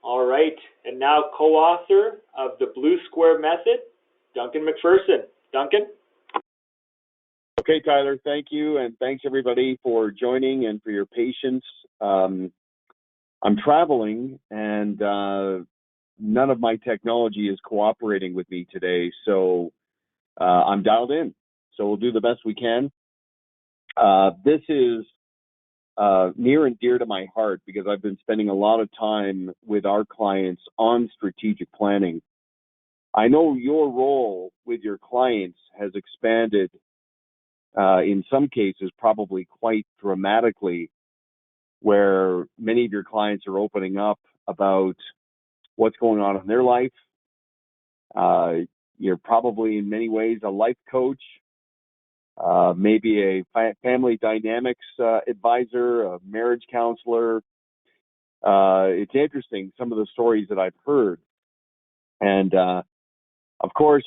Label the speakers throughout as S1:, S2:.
S1: All right, and now co-author of the Blue Square Method, Duncan MacPherson. Duncan?
S2: Okay, Tyler, thank you, and thanks everybody for joining and for your patience. I'm traveling, and none of my technology is cooperating with me today, so I'm dialed in. So we'll do the best we can. This is near and dear to my heart because I've been spending a lot of time with our clients on strategic planning. I know your role with your clients has expanded in some cases probably quite dramatically, where many of your clients are opening up about what's going on in their life. You're probably in many ways a life coach, maybe a family dynamics advisor, a marriage counselor. It's interesting, some of the stories that I've heard. And of course,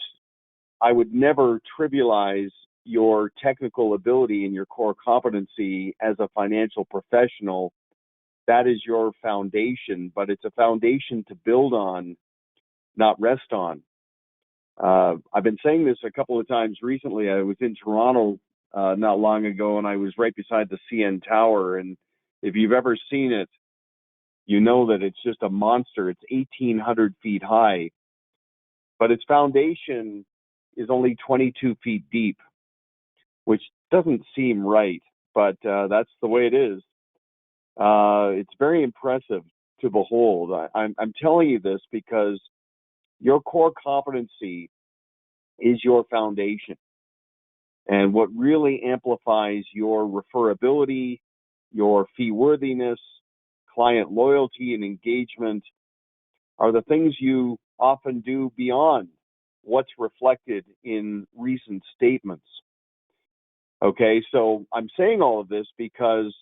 S2: I would never trivialize your technical ability and your core competency as a financial professional. That is your foundation, but it's a foundation to build on, not rest on. I've been saying this a couple of times recently. I was in Toronto not long ago, and I was right beside the CN Tower. And if you've ever seen it, you know that it's just a monster. It's 1,800 feet high, but its foundation is only 22 feet deep, which doesn't seem right, but that's the way it is. It's very impressive to behold. I'm telling you this because your core competency is your foundation. And what really amplifies your referability, your fee worthiness, client loyalty, and engagement are the things you often do beyond what's reflected in recent statements. Okay, so I'm saying all of this because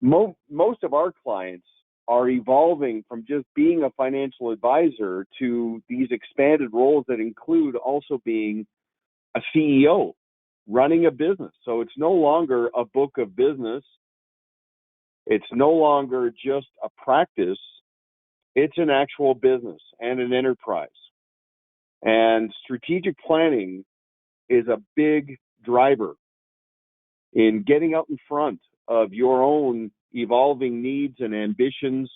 S2: most of our clients are evolving from just being a financial advisor to these expanded roles that include also being a CEO, running a business. So it's no longer a book of business. It's no longer just a practice. It's an actual business and an enterprise. And strategic planning is a big driver in getting out in front of your own evolving needs and ambitions.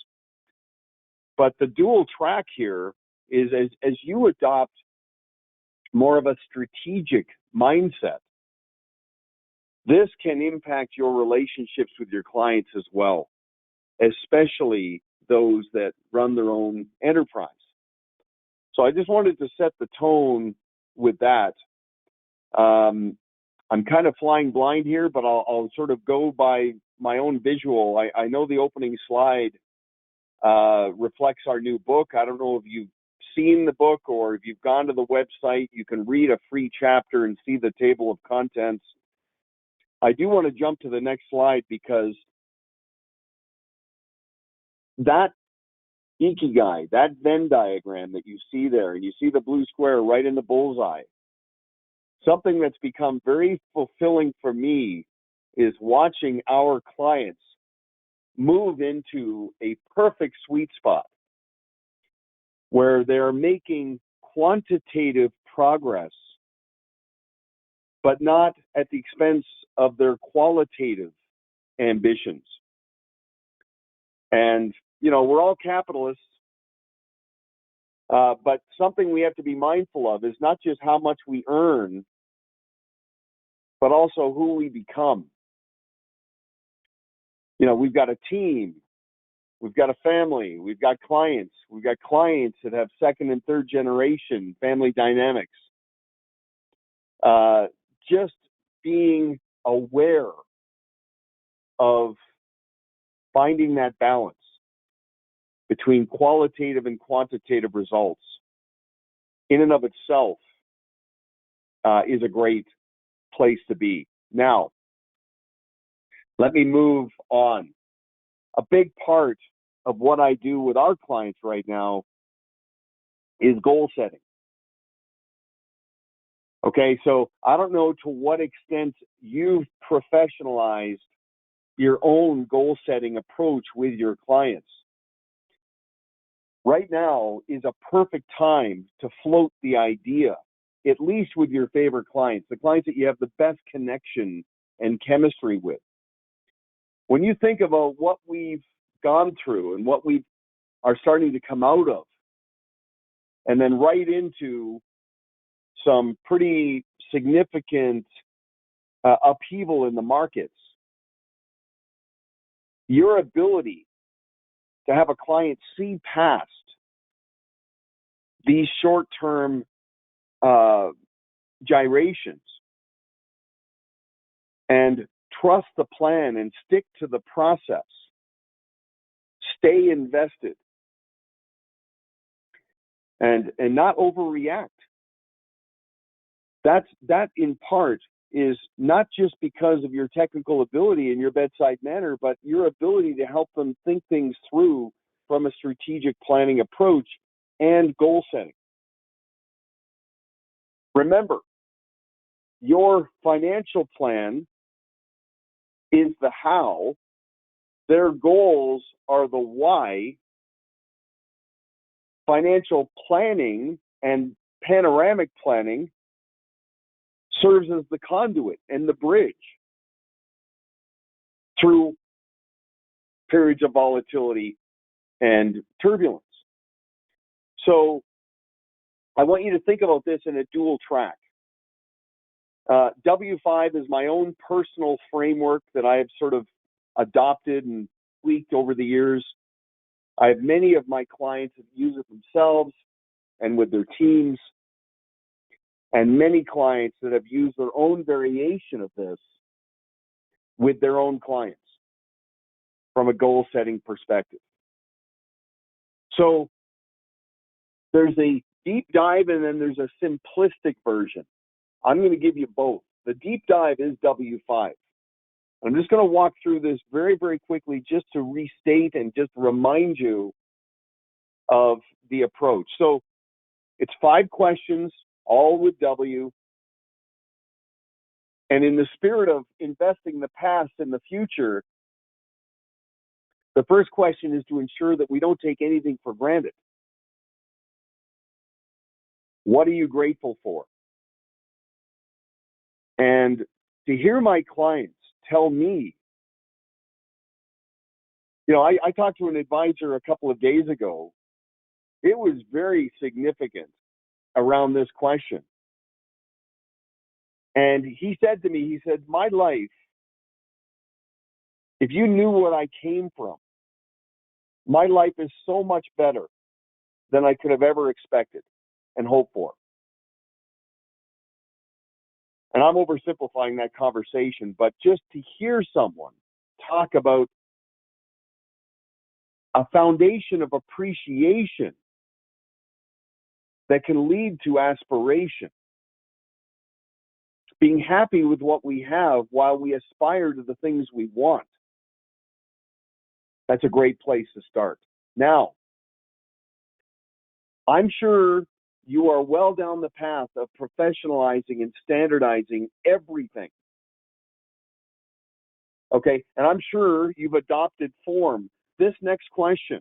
S2: But the dual track here is as you adopt more of a strategic mindset, this can impact your relationships with your clients as well, especially those that run their own enterprise. So I just wanted to set the tone with that. I'm kind of flying blind here, but I'll sort of go by my own visual. I know the opening slide reflects our new book. I don't know if you've seen the book or if you've gone to the website. You can read a free chapter and see the table of contents. I do want to jump to the next slide because that Ikigai, that Venn diagram that you see there, and you see the blue square right in the bullseye, something that's become very fulfilling for me is watching our clients move into a perfect sweet spot where they're making quantitative progress, but not at the expense of their qualitative ambitions. And, you know, we're all capitalists, but something we have to be mindful of is not just how much we earn, but also who we become. You know, we've got a team, we've got a family, we've got clients that have second and third generation family dynamics. Just being aware of finding that balance between qualitative and quantitative results in and of itself is a great place to be. Now, let me move on. A big part of what I do with our clients right now is goal setting. Okay, so I don't know to what extent you've professionalized your own goal setting approach with your clients. right now is a perfect time to float the idea, at least with your favorite clients, the clients that you have the best connection and chemistry with. When you think about what we've gone through and what we are starting to come out of, and then right into some pretty significant upheaval in the markets, your ability to have a client see past these short-term gyrations and trust the plan and stick to the process, stay invested, and not overreact. That in part is not just because of your technical ability and your bedside manner, but your ability to help them think things through from a strategic planning approach and goal setting. Remember, your financial plan is the how, their goals are the why. Financial planning and panoramic planning serves as the conduit and the bridge through periods of volatility and turbulence. So I want you to think about this in a dual track. W5 is my own personal framework that I have sort of adopted and tweaked over the years. I have many of my clients that use it themselves and with their teams, and many clients that have used their own variation of this with their own clients from a goal setting perspective. So there's a deep dive and then there's a simplistic version. I'm going to give you both. The deep dive is W5. I'm just going to walk through this very, very quickly just to restate and just remind you of the approach. So it's 5 questions, all with W. And in the spirit of investing the past and the future, the first question is to ensure that we don't take anything for granted. What are you grateful for? And to hear my clients tell me, I talked to an advisor a couple of days ago. It was very significant around this question. And he said to me, my life, if you knew what I came from, my life is so much better than I could have ever expected and hoped for. And I'm oversimplifying that conversation, but just to hear someone talk about a foundation of appreciation that can lead to aspiration, being happy with what we have while we aspire to the things we want, that's a great place to start. Now, I'm sure you are well down the path of professionalizing and standardizing everything. Okay, and I'm sure you've adopted form. This next question,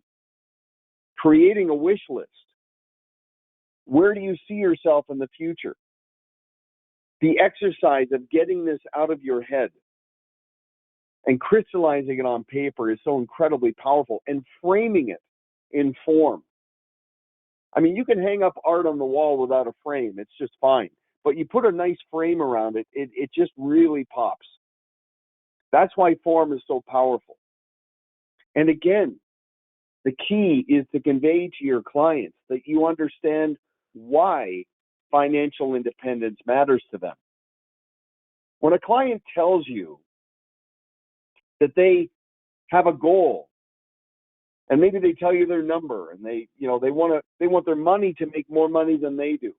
S2: creating a wish list. Where do you see yourself in the future? The exercise of getting this out of your head and crystallizing it on paper is so incredibly powerful, and framing it in form. I mean, you can hang up art on the wall without a frame. It's just fine. But you put a nice frame around it, it just really pops. That's why form is so powerful. And again, the key is to convey to your clients that you understand why financial independence matters to them. When a client tells you that they have a goal, and maybe they tell you their number, and they want their money to make more money than they do.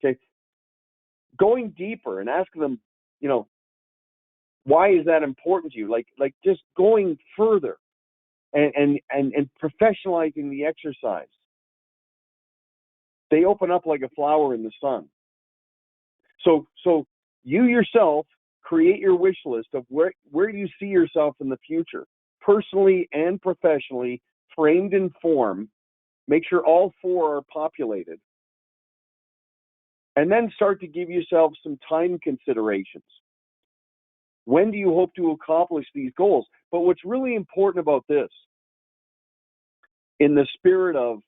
S2: Okay, going deeper and asking them, why is that important to you? Like just going further and professionalizing the exercise. They open up like a flower in the sun. So you yourself create your wish list of where you see yourself in the future, personally and professionally, framed in form, Make sure all 4 are populated. And then start to give yourself some time considerations. When do you hope to accomplish these goals? But what's really important about this, in the spirit of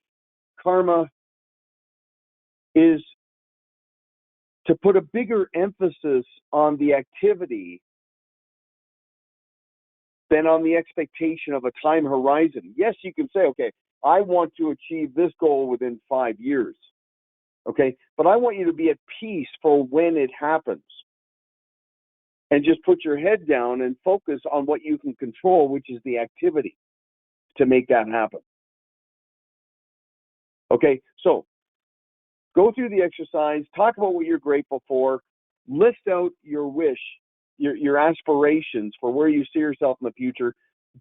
S2: karma, is to put a bigger emphasis on the activity than on the expectation of a time horizon. Yes, you can say, okay, I want to achieve this goal within 5 years. Okay, but I want you to be at peace for when it happens. And just put your head down and focus on what you can control, which is the activity to make that happen. Okay, so go through the exercise, talk about what you're grateful for, list out your wish, your aspirations for where you see yourself in the future,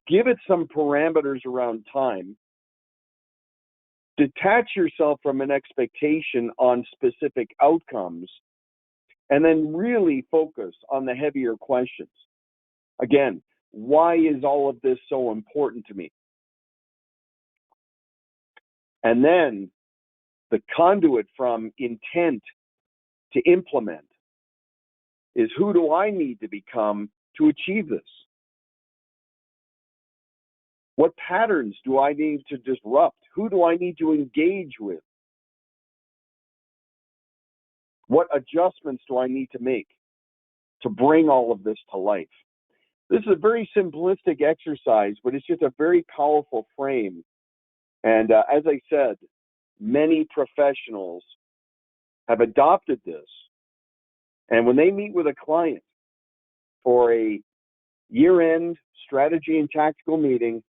S2: give it some parameters around time, detach yourself from an expectation on specific outcomes, and then really focus on the heavier questions. Again, why is all of this so important to me? And then the conduit from intent to implement is, who do I need to become to achieve this? What patterns do I need to disrupt? Who do I need to engage with? What adjustments do I need to make to bring all of this to life? This is a very simplistic exercise, but it's just a very powerful frame. And as I said, many professionals have adopted this. And when they meet with a client for a year-end strategy and tactical meeting,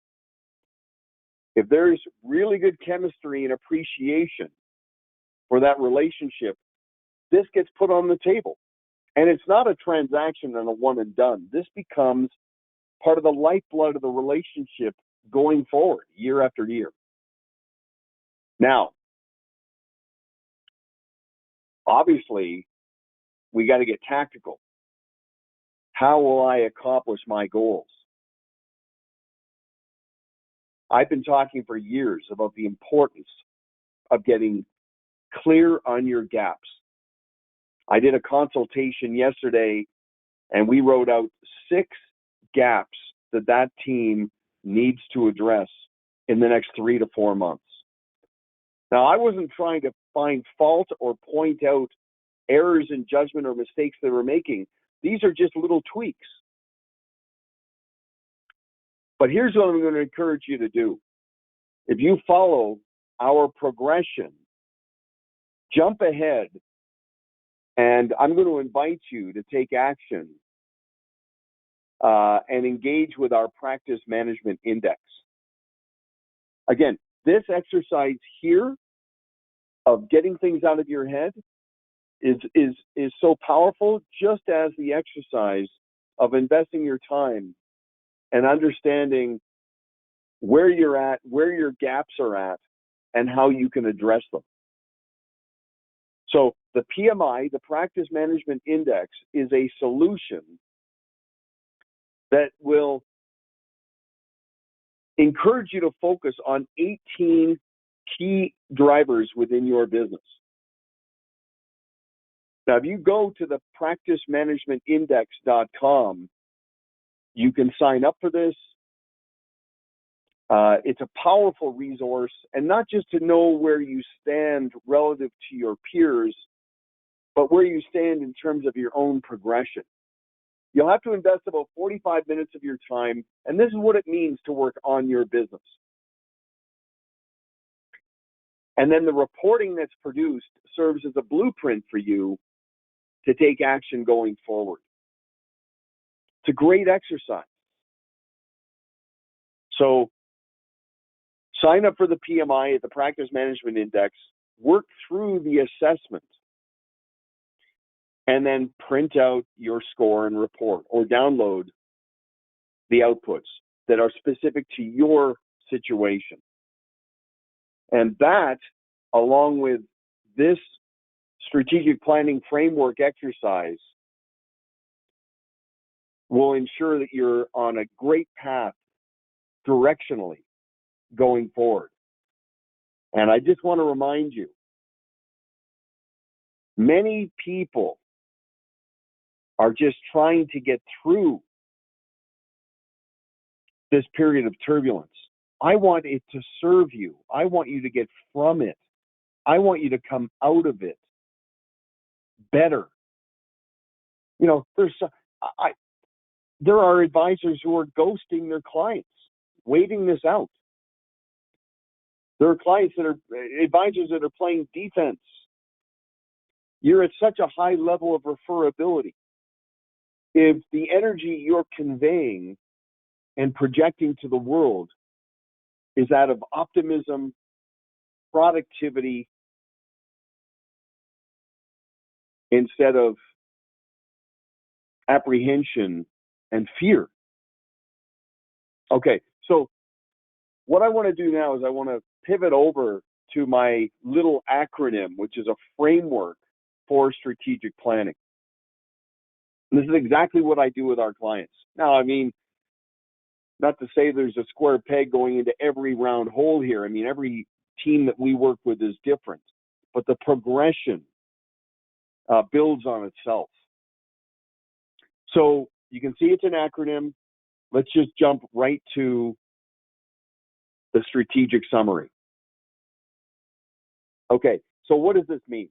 S2: if there's really good chemistry and appreciation for that relationship, this gets put on the table. And it's not a transaction and a one and done. This becomes part of the lifeblood of the relationship going forward, year after year. Now, obviously, we got to get tactical. How will I accomplish my goals? I've been talking for years about the importance of getting clear on your gaps. I did a consultation yesterday, and we wrote out 6 gaps that team needs to address in the next 3 to 4 months. Now, I wasn't trying to find fault or point out errors in judgment or mistakes they were making. These are just little tweaks. But here's what I'm going to encourage you to do. If you follow our progression, jump ahead, and I'm going to invite you to take action and engage with our practice management index. Again, this exercise here of getting things out of your head is so powerful, just as the exercise of investing your time and understanding where you're at, where your gaps are at, and how you can address them. So the PMI, the Practice Management Index, is a solution that will encourage you to focus on 18 key drivers within your business. Now, if you go to the practicemanagementindex.com, you can sign up for this. It's a powerful resource, and not just to know where you stand relative to your peers, but where you stand in terms of your own progression. You'll have to invest about 45 minutes of your time, and this is what it means to work on your business. And then the reporting that's produced serves as a blueprint for you to take action going forward. It's a great exercise. So sign up for the PMI at the Practice Management Index, work through the assessment, and then print out your score and report, or download the outputs that are specific to your situation. And that, along with this strategic planning framework exercise, will ensure that you're on a great path directionally going forward. And I just want to remind you, many people are just trying to get through this period of turbulence. I want it to serve you. I want you to get from it. I want you to come out of it better. You know, there are advisors who are ghosting their clients, waiting this out. There are advisors that are playing defense. You're at such a high level of referability. If the energy you're conveying and projecting to the world is that of optimism, productivity, instead of apprehension and fear. Okay, so what I want to do now is I want to pivot over to my little acronym, which is a framework for strategic planning. And this is exactly what I do with our clients. Now, I mean, not to say there's a square peg going into every round hole here. I mean, every team that we work with is different, but the progression builds on itself. So you can see it's an acronym. Let's just jump right to the strategic summary. Okay, so what does this mean?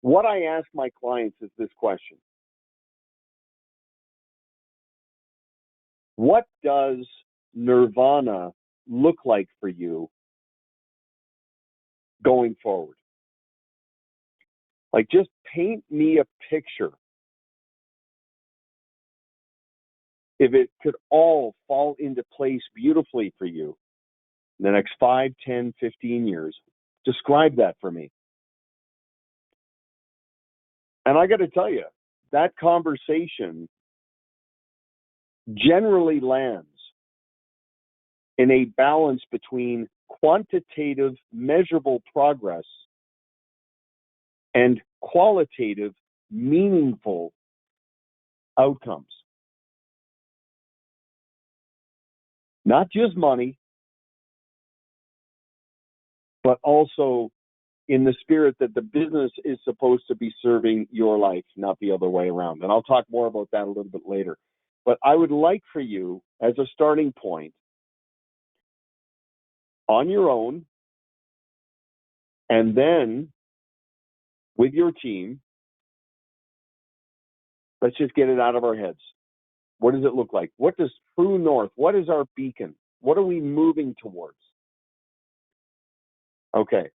S2: What I ask my clients is this question. What does nirvana look like for you going forward? Like, just paint me a picture. If it could all fall into place beautifully for you in the next 5, 10, 15 years, describe that for me. And I got to tell you, that conversation generally lands in a balance between quantitative, measurable progress and qualitative, meaningful outcomes. Not just money, but also in the spirit that the business is supposed to be serving your life, not the other way around. And I'll talk more about that a little bit later. But I would like for you, as a starting point, on your own, and then with your team, let's just get it out of our heads. What does it look like? What does true north? What is our beacon? What are we moving towards? Okay.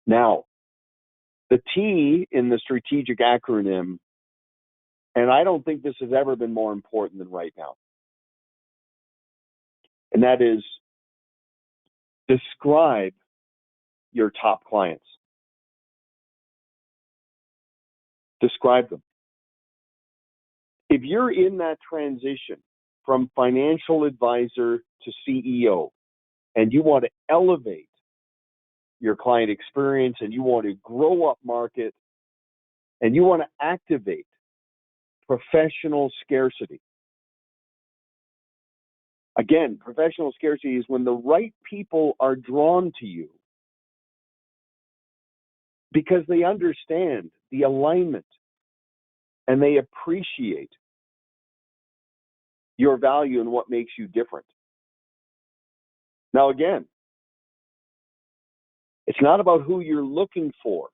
S2: Now, the T in the strategic acronym, and I don't think this has ever been more important than right now, and that is describe your top clients. Describe them. If you're in that transition from financial advisor to CEO, and you want to elevate your client experience, and you want to grow up market, and you want to activate professional scarcity. Again, professional scarcity is when the right people are drawn to you because they understand the alignment and they appreciate your value and what makes you different. Now, again, it's not about who you're looking for.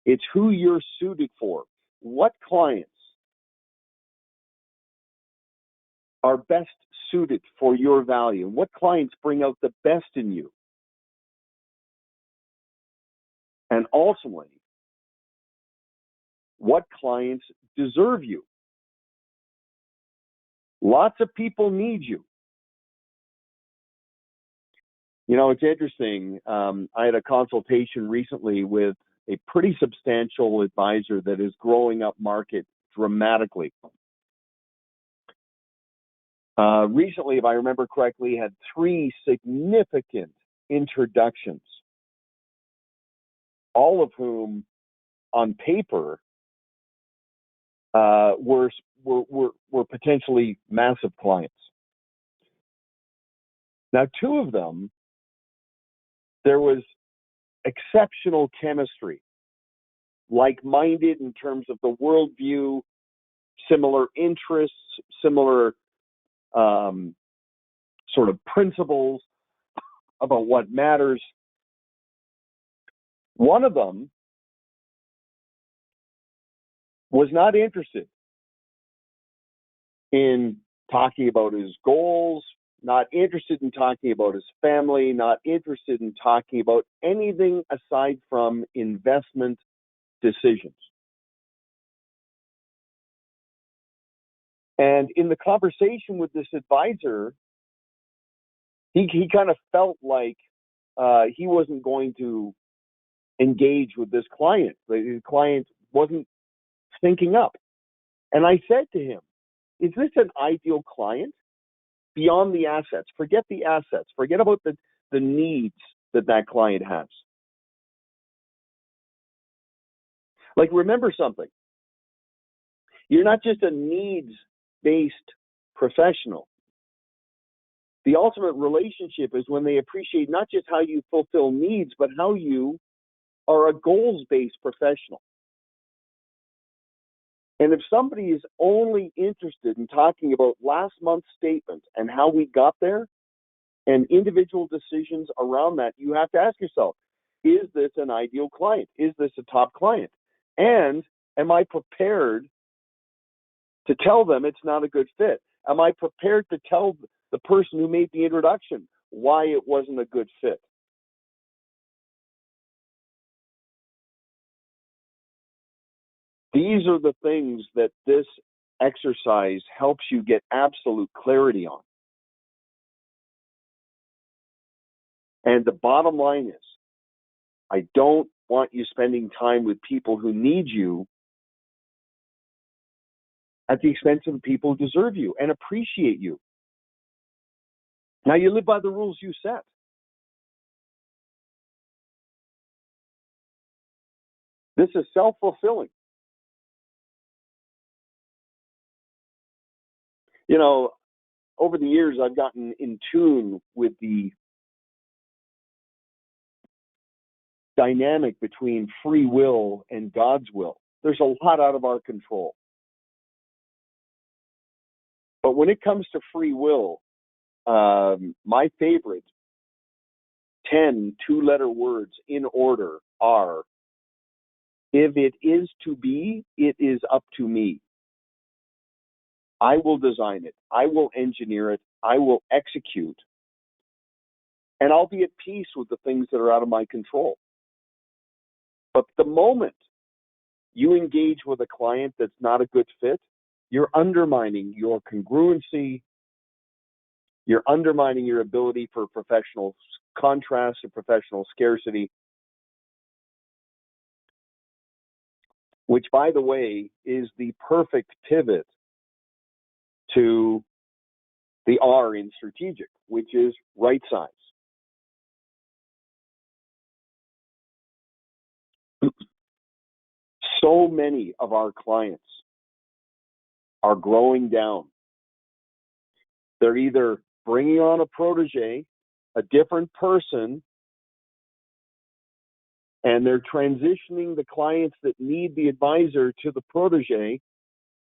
S2: It's who you're suited for. What clients are best suited for your value? What clients bring out the best in you? And ultimately, what clients deserve you? Lots of people need you. You know, it's interesting. I had a consultation recently with a pretty substantial advisor that is growing up market dramatically. Recently, if I remember correctly, had 3 significant introductions, all of whom, on paper, were potentially massive clients. Now, two of them, there was exceptional chemistry, like-minded in terms of the worldview, similar interests, similar sort of principles about what matters. One of them was not interested in talking about his goals, not interested in talking about his family, not interested in talking about anything aside from investment decisions. And in the conversation with this advisor, he kind of felt like he wasn't going to engage with this client. The client wasn't syncing up. And I said to him, is this an ideal client? Beyond the assets, forget the assets, forget about the needs that client has. Like, remember something. You're not just a needs-based professional. The ultimate relationship is when they appreciate not just how you fulfill needs, but how you are a goals-based professional. And if somebody is only interested in talking about last month's statement and how we got there and individual decisions around that, you have to ask yourself, is this an ideal client? Is this a top client? And am I prepared to tell them it's not a good fit? Am I prepared to tell the person who made the introduction why it wasn't a good fit? These are the things that this exercise helps you get absolute clarity on. And the bottom line is, I don't want you spending time with people who need you at the expense of the people who deserve you and appreciate you. Now, you live by the rules you set. This is self-fulfilling. You know, over the years, I've gotten in tune with the dynamic between free will and God's will. There's a lot out of our control. But when it comes to free will, my favorite 10 two-letter words in order are, if it is to be, it is up to me. I will design it. I will engineer it. I will execute. And I'll be at peace with the things that are out of my control. But the moment you engage with a client that's not a good fit, you're undermining your congruency. You're undermining your ability for professional contrast or professional scarcity, which, by the way, is the perfect pivot to the R in strategic, which is right size. So many of our clients are growing down. They're either bringing on a protege, a different person, and they're transitioning the clients that need the advisor to the protege,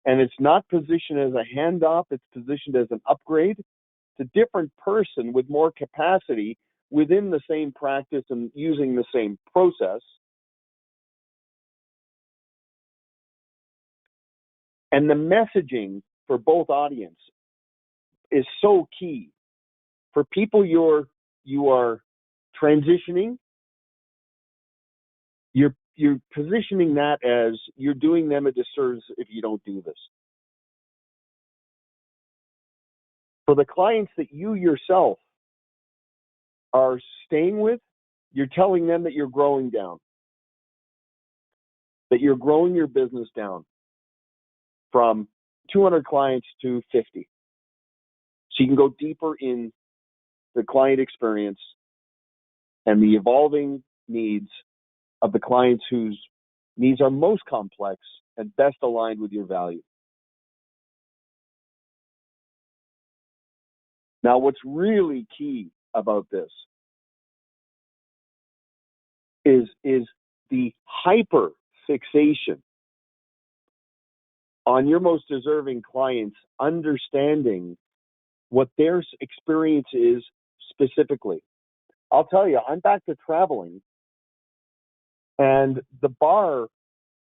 S2: and it's not positioned as a handoff, it's positioned as an upgrade. It's a different person with more capacity within the same practice and using the same process. And the messaging for both audience is so key. For people you are transitioning, you're positioning that as you're doing them a disservice if you don't do this. For the clients that you yourself are staying with, you're telling them that you're growing down, that you're growing your business down from 200 clients to 50. So you can go deeper in the client experience and the evolving needs of the clients whose needs are most complex and best aligned with your value. Now, what's really key about this is the hyper fixation on your most deserving clients understanding what their experience is specifically. I'll tell you, I'm back to traveling, and the bar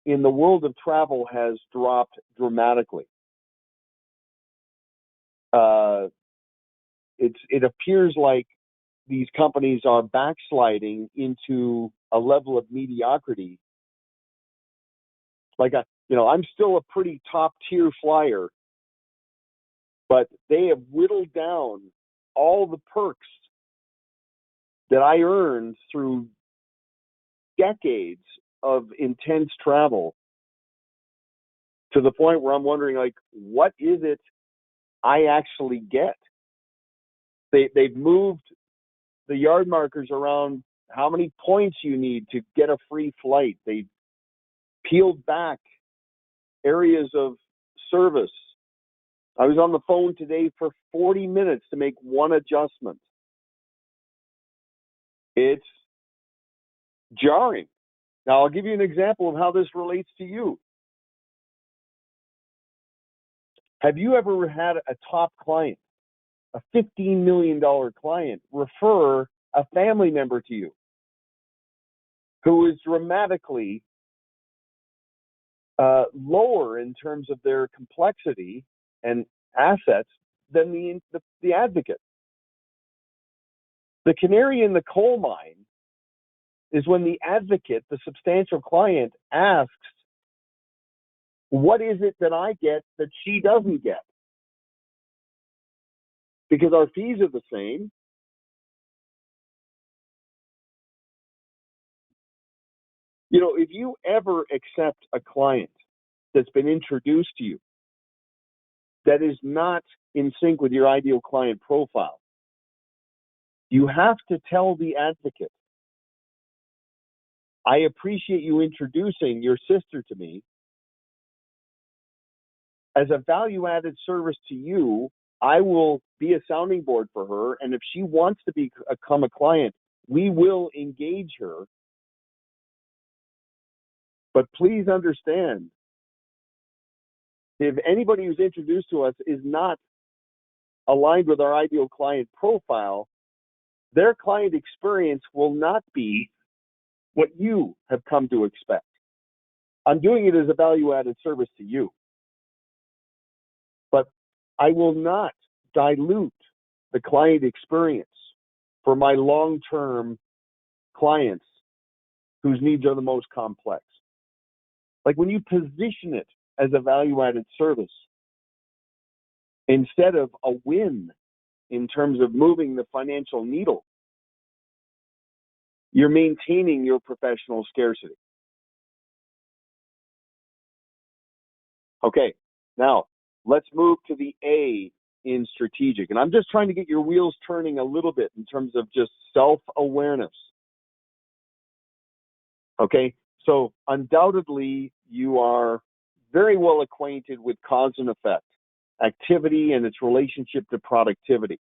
S2: in the world of travel has dropped dramatically. It appears like these companies are backsliding into a level of mediocrity. Like, I'm still a pretty top tier flyer, but they have whittled down all the perks that I earned through decades of intense travel to the point where I'm wondering, like, what is it I actually get? They've moved the yard markers around how many points you need to get a free flight. They've peeled back areas of service. I was on the phone today for 40 minutes to make one adjustment. It's jarring. Now, I'll give you an example of how this relates to you. Have you ever had a top client, a $15 million client, refer a family member to you who is dramatically lower in terms of their complexity and assets than the advocate? The canary in the coal mine is when the advocate, the substantial client, asks, what is it that I get that she doesn't get? Because our fees are the same. If you ever accept a client that's been introduced to you that is not in sync with your ideal client profile, you have to tell the advocate, I appreciate you introducing your sister to me. As a value-added service to you, I will be a sounding board for her, and if she wants to become a client, we will engage her. But please understand, if anybody who's introduced to us is not aligned with our ideal client profile, their client experience will not be what you have come to expect. I'm doing it as a value-added service to you, but I will not dilute the client experience for my long-term clients whose needs are the most complex. Like, when you position it as a value-added service instead of a win in terms of moving the financial needle, you're maintaining your professional scarcity. Okay, now let's move to the A in strategic. And I'm just trying to get your wheels turning a little bit in terms of just self-awareness. Okay, so undoubtedly you are very well acquainted with cause and effect, activity and its relationship to productivity.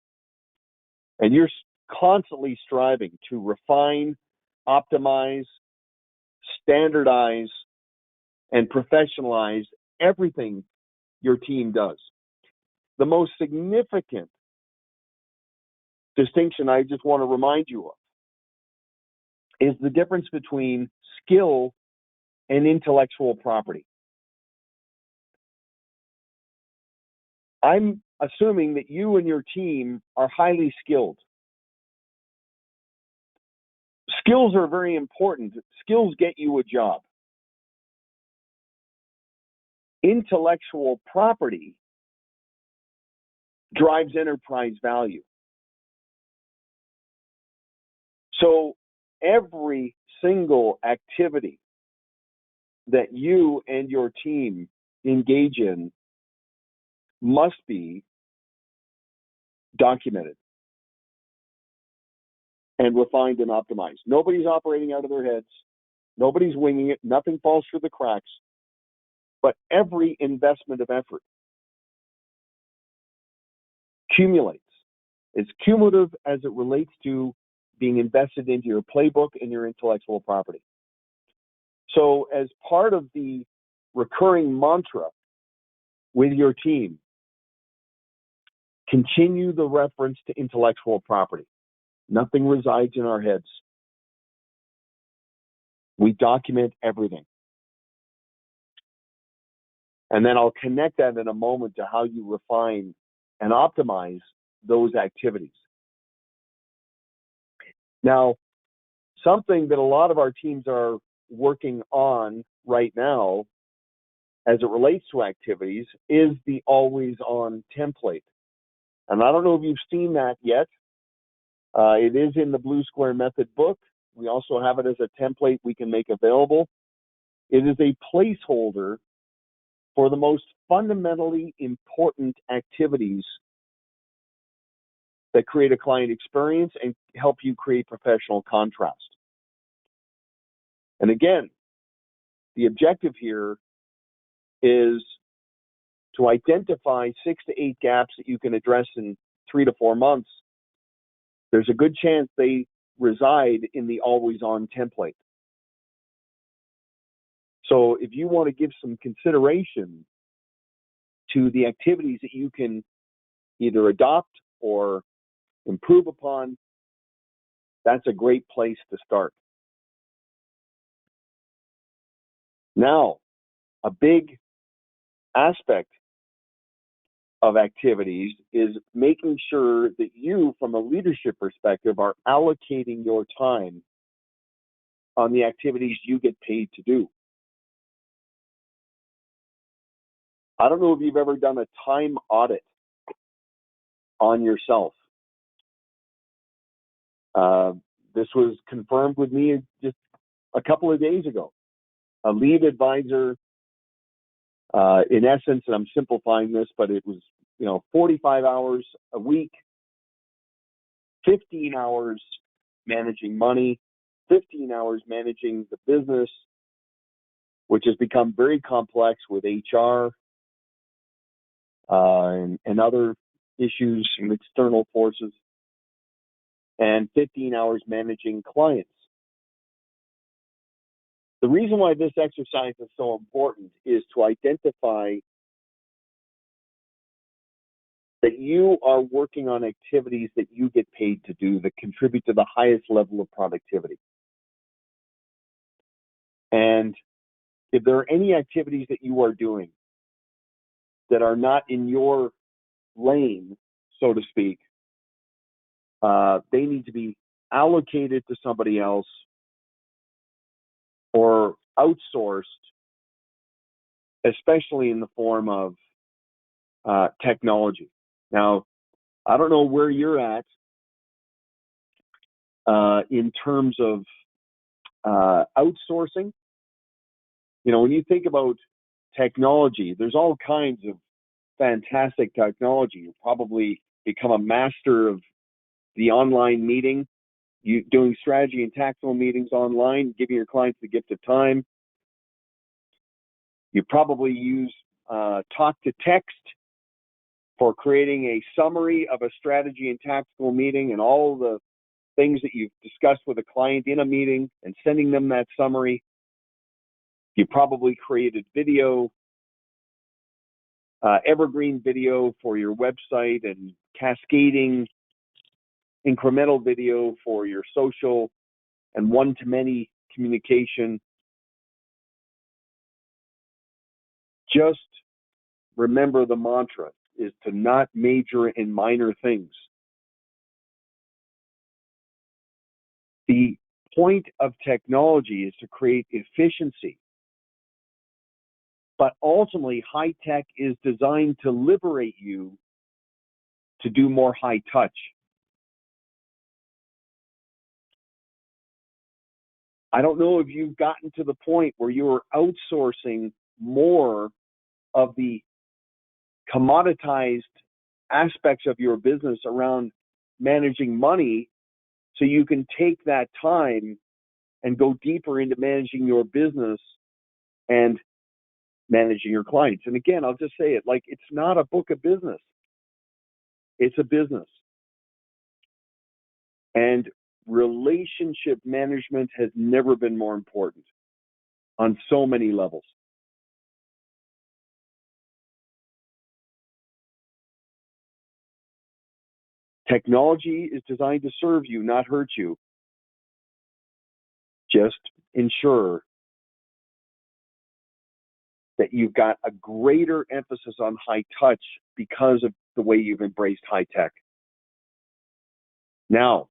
S2: And you're constantly striving to refine, optimize, standardize, and professionalize everything your team does. The most significant distinction I just want to remind you of is the difference between skill and intellectual property. I'm assuming that you and your team are highly skilled. Skills are very important. Skills get you a job. Intellectual property drives enterprise value. So every single activity that you and your team engage in must be documented and refined and optimized. Nobody's operating out of their heads. Nobody's winging it. Nothing falls through the cracks. But every investment of effort accumulates It's cumulative as it relates to being invested into your playbook and your intellectual property. So as part of the recurring mantra with your team, continue the reference to intellectual property. Nothing resides in our heads. We document everything. And then I'll connect that in a moment to how you refine and optimize those activities. Now, something that a lot of our teams are working on right now as it relates to activities is the always on template. And I don't know if you've seen that yet. It is in the Blue Square Method book. We also have it as a template we can make available. It is a placeholder for the most fundamentally important activities that create a client experience and help you create professional contrast. And again, the objective here is to identify 6 to 8 gaps that you can address in 3 to 4 months. There's a good chance they reside in the always on template. So if you want to give some consideration to the activities that you can either adopt or improve upon, that's a great place to start. Now, a big aspect of activities is making sure that you, from a leadership perspective, are allocating your time on the activities you get paid to do. I don't know if you've ever done a time audit on yourself. This was confirmed with me just a couple of days ago. A lead advisor, in essence, and I'm simplifying this, but it was, 45 hours a week, 15 hours managing money, 15 hours managing the business, which has become very complex with HR and other issues and external forces, and 15 hours managing clients. The reason why this exercise is so important is to identify that you are working on activities that you get paid to do that contribute to the highest level of productivity. And if there are any activities that you are doing that are not in your lane, so to speak, they need to be allocated to somebody else or outsourced, especially in the form of technology. Now, I don't know where you're at in terms of outsourcing. When you think about technology, there's all kinds of fantastic technology. You probably become a master of the online meeting, you doing strategy and tactical meetings online, giving your clients the gift of time. You probably use talk to text for creating a summary of a strategy and tactical meeting and all the things that you've discussed with a client in a meeting and sending them that summary. You probably created video, evergreen video for your website and cascading incremental video for your social and one-to-many communication. Just remember the mantra is to not major in minor things. The point of technology is to create efficiency. But ultimately, high tech is designed to liberate you to do more high touch. I don't know if you've gotten to the point where you're outsourcing more of the commoditized aspects of your business around managing money so you can take that time and go deeper into managing your business and managing your clients. And again, I'll just say it, like, it's not a book of business. It's a business. And relationship management has never been more important on so many levels. Technology is designed to serve you, not hurt you. Just ensure that you've got a greater emphasis on high touch because of the way you've embraced high tech. Now,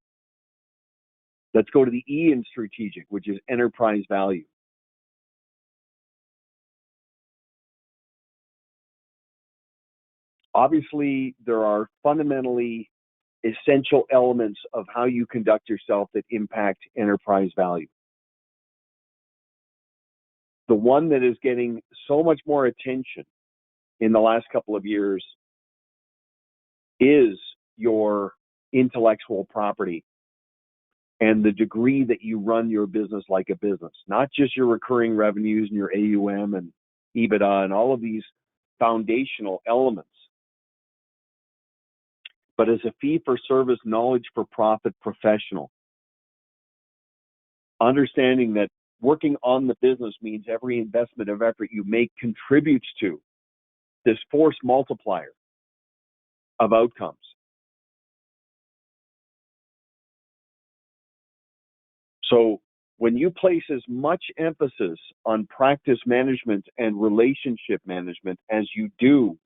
S2: let's go to the E in strategic, which is enterprise value. Obviously, there are fundamentally essential elements of how you conduct yourself that impact enterprise value. The one that is getting so much more attention in the last couple of years is your intellectual property and the degree that you run your business like a business, not just your recurring revenues and your AUM and EBITDA and all of these foundational elements, but as a fee-for-service, knowledge-for-profit professional. Understanding that working on the business means every investment of effort you make contributes to this force multiplier of outcomes. So when you place as much emphasis on practice management and relationship management as you do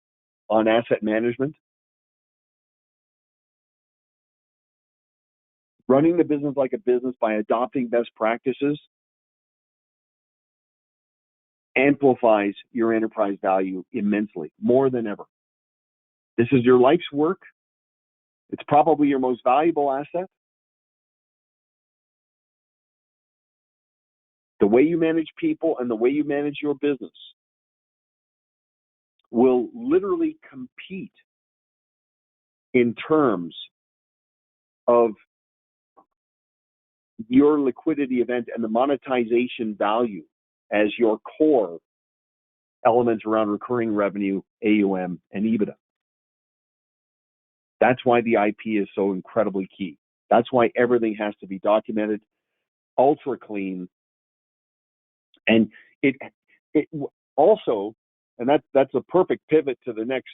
S2: on asset management, running the business like a business by adopting best practices amplifies your enterprise value immensely, more than ever. This is your life's work. It's probably your most valuable asset. The way you manage people and the way you manage your business will literally compete in terms of your liquidity event and the monetization value as your core elements around recurring revenue, AUM, and EBITDA. That's why the IP is so incredibly key. That's why everything has to be documented, ultra clean, and it also, and that's a perfect pivot to the next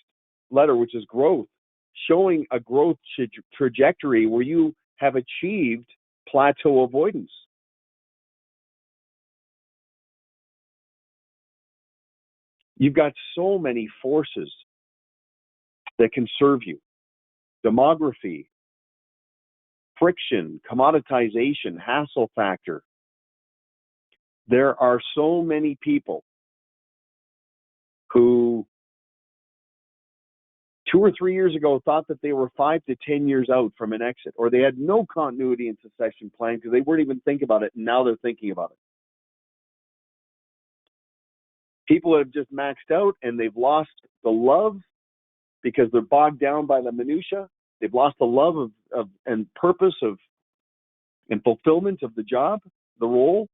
S2: letter, which is growth, showing a growth trajectory where you have achieved plateau avoidance. You've got so many forces that can serve you. Demography, friction, commoditization, hassle factor. There are so many people who 2 or 3 years ago thought that they were 5 to 10 years out from an exit, or they had no continuity and succession plan because they weren't even thinking about it, and now they're thinking about it. People have just maxed out and they've lost the love because they're bogged down by the minutia. They've lost the love of and purpose of and fulfillment of the job, the role.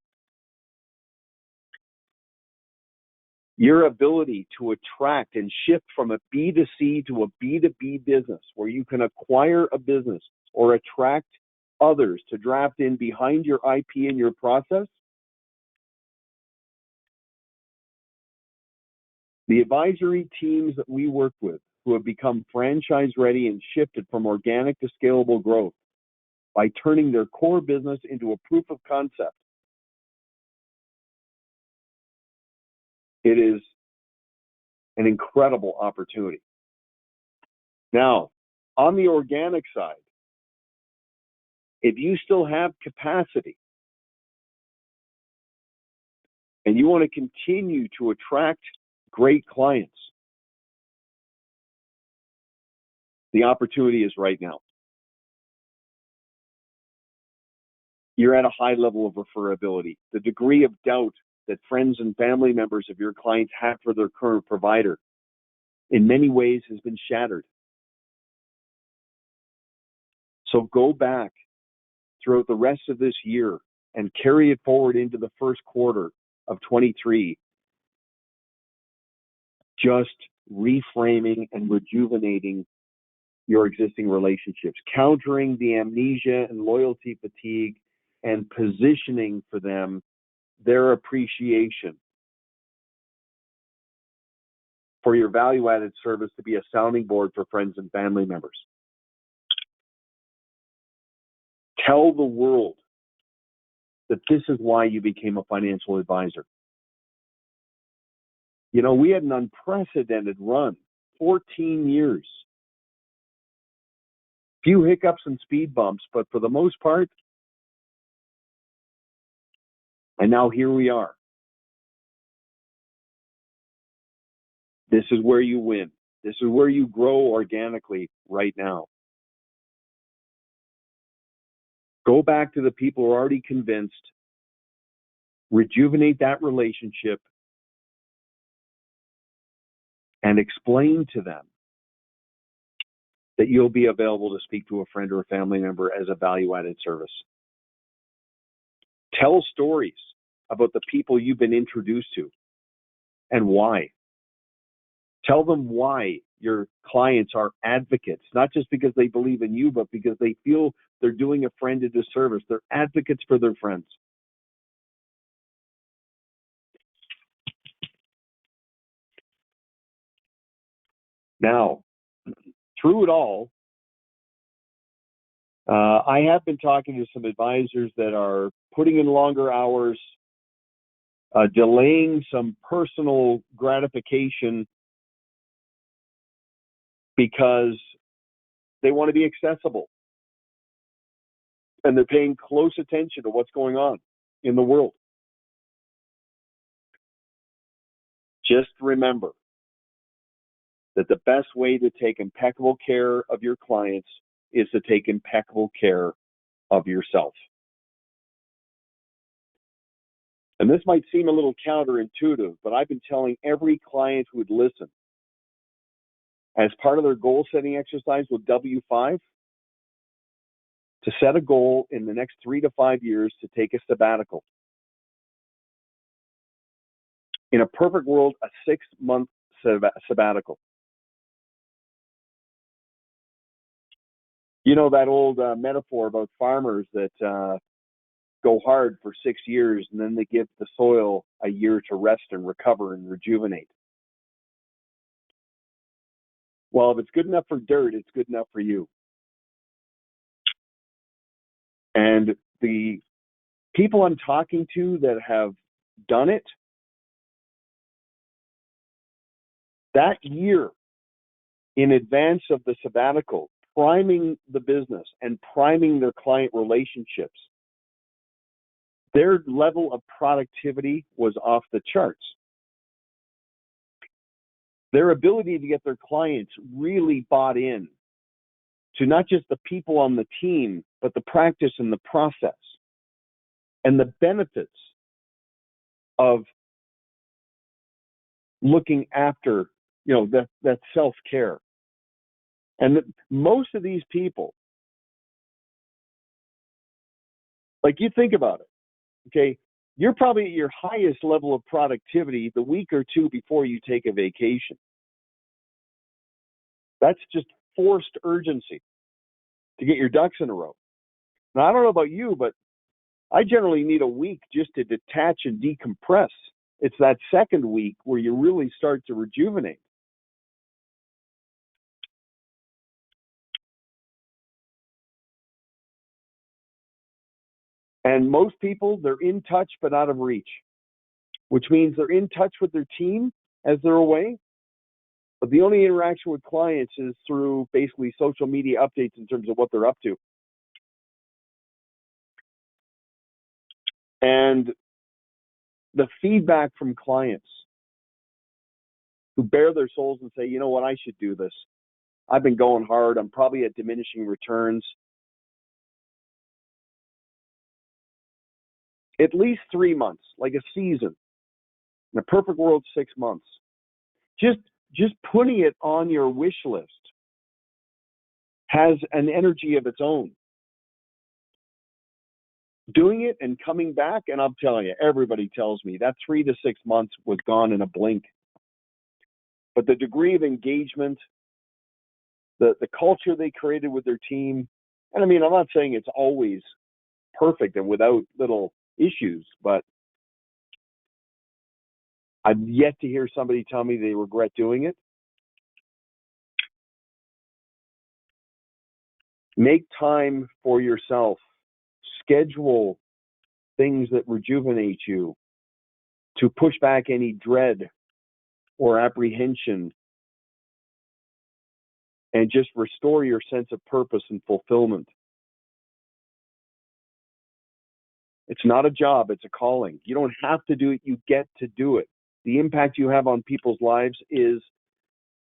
S2: Your ability to attract and shift from a B2C to a B2B business where you can acquire a business or attract others to draft in behind your IP and your process. The advisory teams that we work with who have become franchise ready and shifted from organic to scalable growth by turning their core business into a proof of concept. It is an incredible opportunity. Now, on the organic side, if you still have capacity and you want to continue to attract great clients, the opportunity is right now. You're at a high level of referability. The degree of doubt that friends and family members of your clients have for their current provider in many ways has been shattered. So go back throughout the rest of this year and carry it forward into the first quarter of 23, just reframing and rejuvenating your existing relationships, countering the amnesia and loyalty fatigue, and positioning for them their appreciation for your value-added service to be a sounding board for friends and family members. Tell the world that this is why you became a financial advisor. You know, we had an unprecedented run, 14 years. Few hiccups and speed bumps, but for the most part, and now here we are. This is where you win. This is where you grow organically right now. Go back to the people who are already convinced, rejuvenate that relationship, and explain to them that you'll be available to speak to a friend or a family member as a value-added service. Tell stories about the people you've been introduced to and why. Tell them why your clients are advocates, not just because they believe in you, but because they feel they're doing a friend a disservice. They're advocates for their friends. Now, through it all, I have been talking to some advisors that are putting in longer hours, delaying some personal gratification because they want to be accessible. And they're paying close attention to what's going on in the world. Just remember that the best way to take impeccable care of your clients is to take impeccable care of yourself. And this might seem a little counterintuitive, but I've been telling every client who would listen, as part of their goal-setting exercise with W5, to set a goal in the next 3 to 5 years to take a sabbatical. In a perfect world, a 6-month sabbatical. You know that old metaphor about farmers that go hard for 6 years and then they give the soil a year to rest and recover and rejuvenate. Well, if it's good enough for dirt, it's good enough for you. And the people I'm talking to that have done it, that year in advance of the sabbatical, priming the business and priming their client relationships, their level of productivity was off the charts. Their ability to get their clients really bought in to not just the people on the team, but the practice and the process and the benefits of looking after, that self-care. And most of these people, like, you think about it, okay, you're probably at your highest level of productivity the week or two before you take a vacation. That's just forced urgency to get your ducks in a row. Now, I don't know about you, but I generally need a week just to detach and decompress. It's that second week where you really start to rejuvenate. And most people, they're in touch but out of reach, which means they're in touch with their team as they're away, but the only interaction with clients is through basically social media updates in terms of what they're up to. And the feedback from clients who bare their souls and say, you know what, I should do this. I've been going hard. I'm probably at diminishing returns. At least 3 months, like a season. In a perfect world, 6 months. Just putting it on your wish list has an energy of its own. Doing it and coming back, and I'm telling you, everybody tells me that 3 to 6 months was gone in a blink. But the degree of engagement the culture they created with their team. And I mean, I'm not saying it's always perfect and without little issues, but I've yet to hear somebody tell me they regret doing it. Make time for yourself. Schedule things that rejuvenate you to push back any dread or apprehension and just restore your sense of purpose and fulfillment. It's not a job, it's a calling. You don't have to do it, you get to do it. The impact you have on people's lives is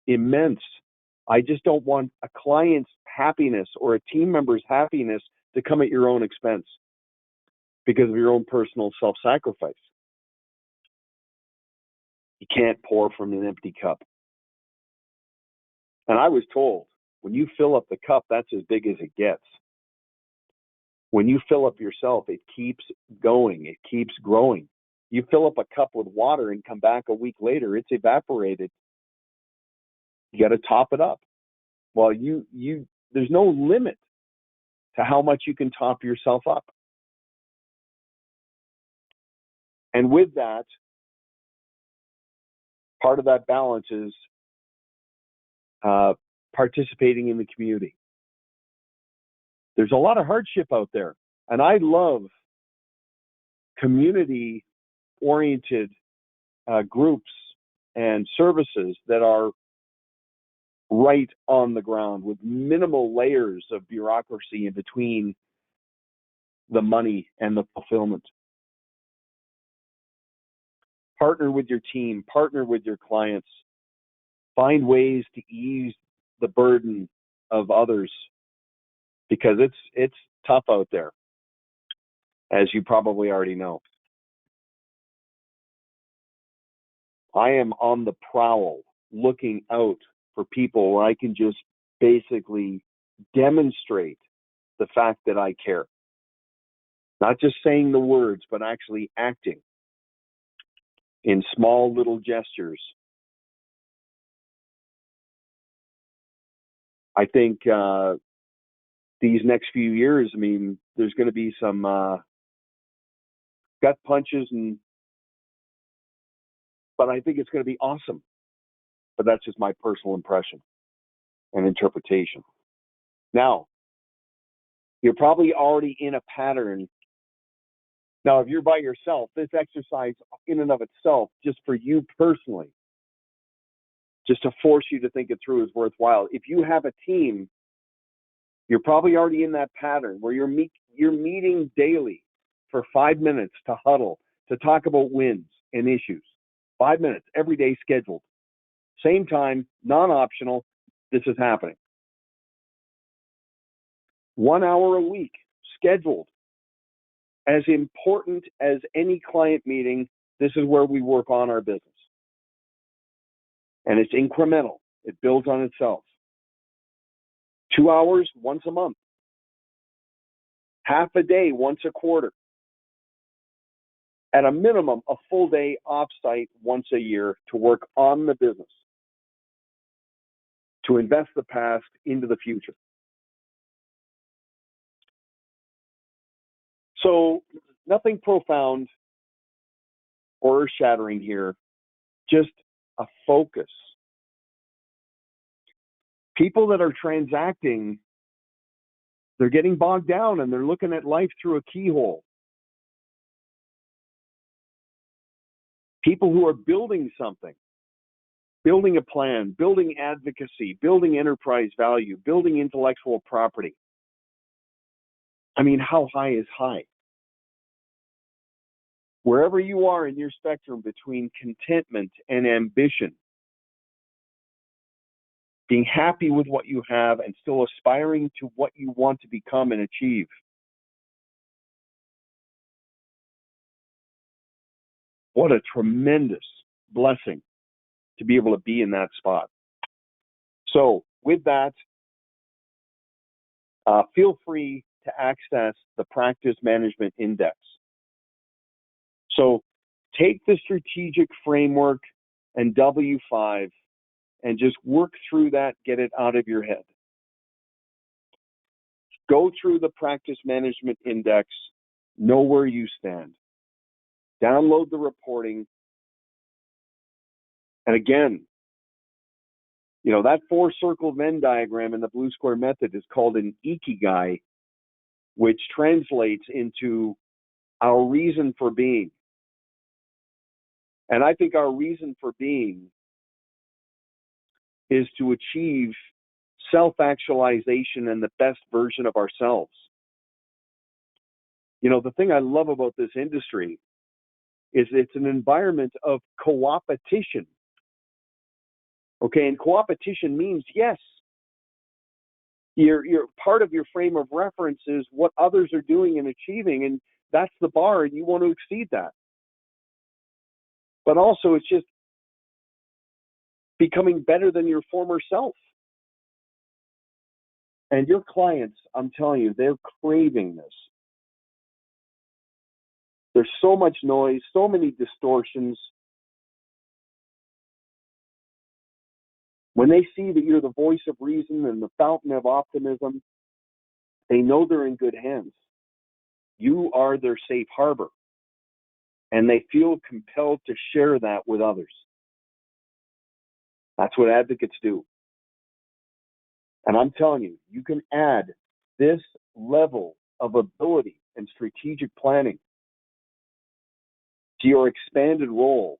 S2: immense. I just don't want a client's happiness or a team member's happiness to come at your own expense because of your own personal self-sacrifice. You can't pour from an empty cup. And I was told, when you fill up the cup, that's as big as it gets. When you fill up yourself, it keeps going. It keeps growing. You fill up a cup with water and come back a week later, it's evaporated. You got to top it up. Well, there's no limit to how much you can top yourself up. And with that, part of that balance is participating in the community. There's a lot of hardship out there, and I love community-oriented groups and services that are right on the ground with minimal layers of bureaucracy in between the money and the fulfillment. Partner with your team, partner with your clients, find ways to ease the burden of others because it's tough out there, as you probably already know. I am on the prowl looking out for people where I can just basically demonstrate the fact that I care. Not just saying the words, but actually acting in small little gestures. I think these next few years, I mean, there's going to be some gut punches, but I think it's going to be awesome. But that's just my personal impression and interpretation. Now, you're probably already in a pattern. Now, if you're by yourself, this exercise in and of itself, just for you personally, just to force you to think it through is worthwhile. If you have a team, you're probably already in that pattern where you're meeting daily for 5 minutes to huddle, to talk about wins and issues. 5 minutes, every day scheduled. Same time, non-optional, this is happening. 1 hour a week, scheduled. As important as any client meeting, this is where we work on our business. And it's incremental. It builds on itself. 2 hours once a month. Half a day once a quarter. At a minimum, a full day off-site once a year to work on the business. To invest the past into the future. So nothing profound or earth-shattering here, just a focus. People that are transacting, they're getting bogged down and they're looking at life through a keyhole. People who are building something, building a plan, building advocacy, building enterprise value, building intellectual property. I mean, how high is high? Wherever you are in your spectrum between contentment and ambition, being happy with what you have and still aspiring to what you want to become and achieve. What a tremendous blessing to be able to be in that spot. So with that, feel free to access the Practice Management Index. So take the strategic framework and W5 and just work through that, get it out of your head. Go through the practice management index, know where you stand. Download the reporting. And again, that four-circle Venn diagram in the Blue Square method is called an ikigai, which translates into our reason for being. And I think our reason for being is to achieve self-actualization and the best version of ourselves. The thing I love about this industry is it's an environment of co-opetition. Okay, and co-opetition means, yes, you're part of your frame of reference is what others are doing and achieving, and that's the bar, and you want to exceed that. But also, it's just becoming better than your former self. And your clients, I'm telling you, they're craving this. There's so much noise, so many distortions. When they see that you're the voice of reason and the fountain of optimism, they know they're in good hands. You are their safe harbor. And they feel compelled to share that with others. That's what advocates do. And I'm telling you, you can add this level of ability and strategic planning to your expanded role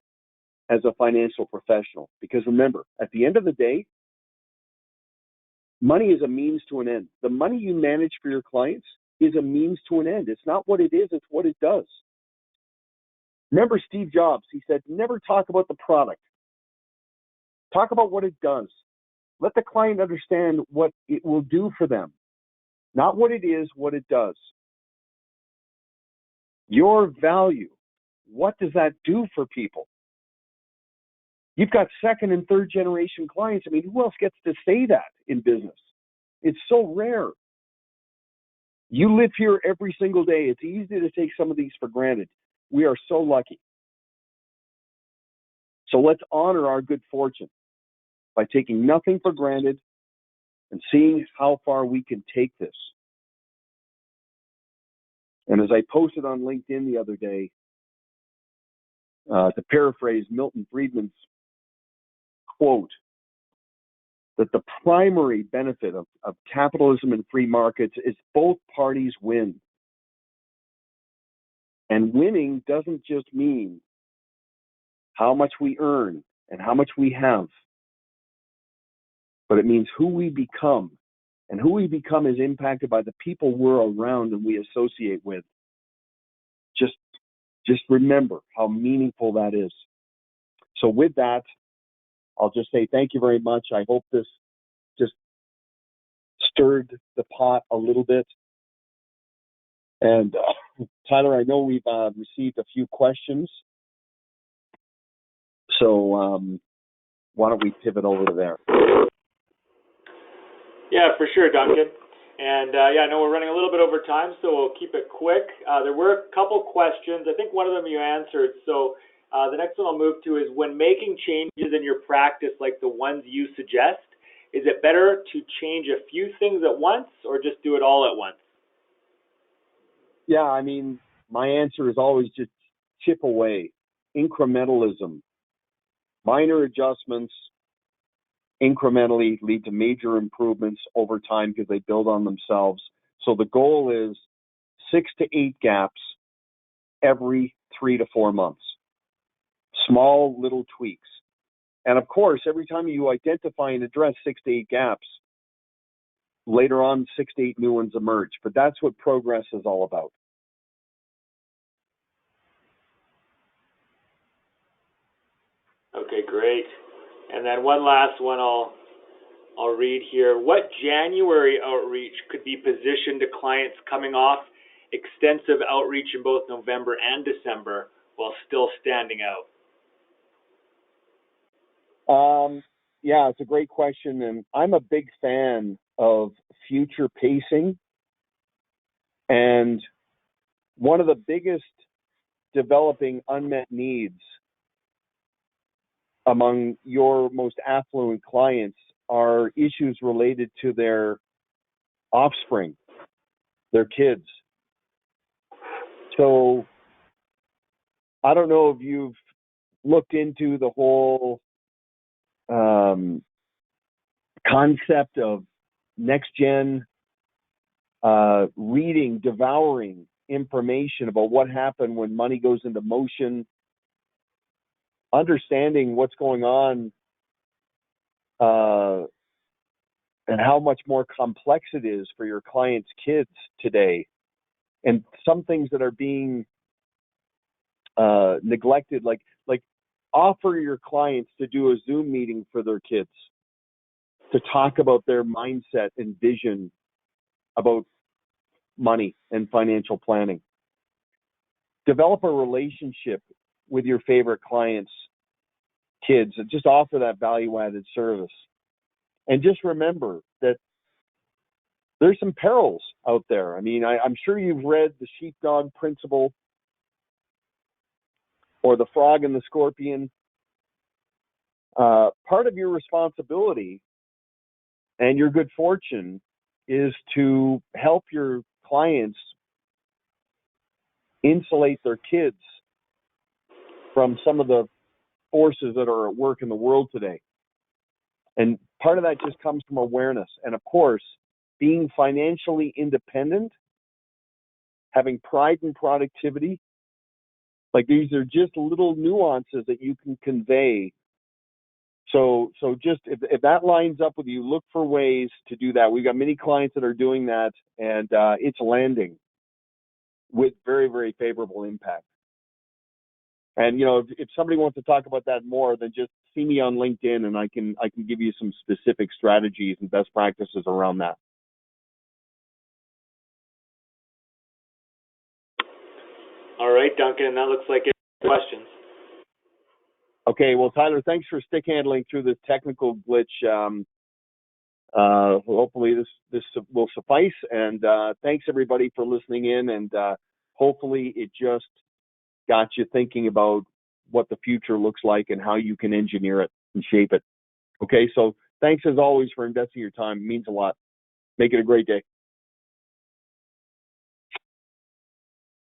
S2: as a financial professional. Because remember, at the end of the day, money is a means to an end. The money you manage for your clients is a means to an end. It's not what it is, it's what it does. Remember Steve Jobs, he said, never talk about the product. Talk about what it does. Let the client understand what it will do for them. Not what it is, what it does. Your value, what does that do for people? You've got second and third generation clients. I mean, who else gets to say that in business? It's so rare. You live here every single day. It's easy to take some of these for granted. We are so lucky. So let's honor our good fortune by taking nothing for granted and seeing how far we can take this. And as I posted on LinkedIn the other day, to paraphrase Milton Friedman's quote, that the primary benefit of capitalism and free markets is both parties win. And winning doesn't just mean how much we earn and how much we have, but it means who we become. And who we become is impacted by the people we're around and we associate with. Just remember how meaningful that is. So with that, I'll just say thank you very much. I hope this just stirred the pot a little bit. And Tyler, I know we've received a few questions. So why don't we pivot over to there?
S1: Yeah, for sure, Duncan. And I know we're running a little bit over time, so we'll keep it quick. There were a couple questions. I think one of them you answered. So the next one I'll move to is, when making changes in your practice like the ones you suggest, is it better to change a few things at once or just do it all at once?
S2: Yeah, I mean, my answer is always just chip away. Incrementalism. Minor adjustments incrementally lead to major improvements over time because they build on themselves. So the goal is 6 to 8 gaps every 3 to 4 months. Small little tweaks. And of course, every time you identify and address 6 to 8 gaps, later on 6 to 8 new ones emerge. But that's what progress is all about.
S1: Okay, great. And then one last one I'll read here. What January outreach could be positioned to clients coming off extensive outreach in both November and December while still standing out?
S2: Yeah, it's a great question. And I'm a big fan of future pacing. And one of the biggest developing unmet needs among your most affluent clients are issues related to their offspring. their kids. So I don't know if you've looked into the whole concept of next gen reading, devouring information about what happened when money goes into motion, understanding what's going on, and how much more complex it is for your clients' kids today, and some things that are being neglected, like offer your clients to do a Zoom meeting for their kids to talk about their mindset and vision about money and financial planning. Develop a relationship with your favorite clients' kids and just offer that value-added service. And just remember that there's some perils out there. I mean, I'm sure you've read the sheepdog principle or the frog and the scorpion. Part of your responsibility and your good fortune is to help your clients insulate their kids from some of the forces that are at work in the world today. And part of that just comes from awareness. And of course, being financially independent, having pride in productivity, like these are just little nuances that you can convey. So just if that lines up with you, look for ways to do that. We've got many clients that are doing that, and it's landing with very, very favorable impact. And if somebody wants to talk about that more, then just see me on LinkedIn, and I can give you some specific strategies and best practices around that.
S1: All right, Duncan, that looks like it. Questions.
S2: Okay, well, Tyler, thanks for stick handling through this technical glitch. Hopefully this will suffice, and thanks everybody for listening in, and hopefully it just got you thinking about what the future looks like and how you can engineer it and shape it. Okay, so thanks as always for investing your time. It means a lot. Make it a great day.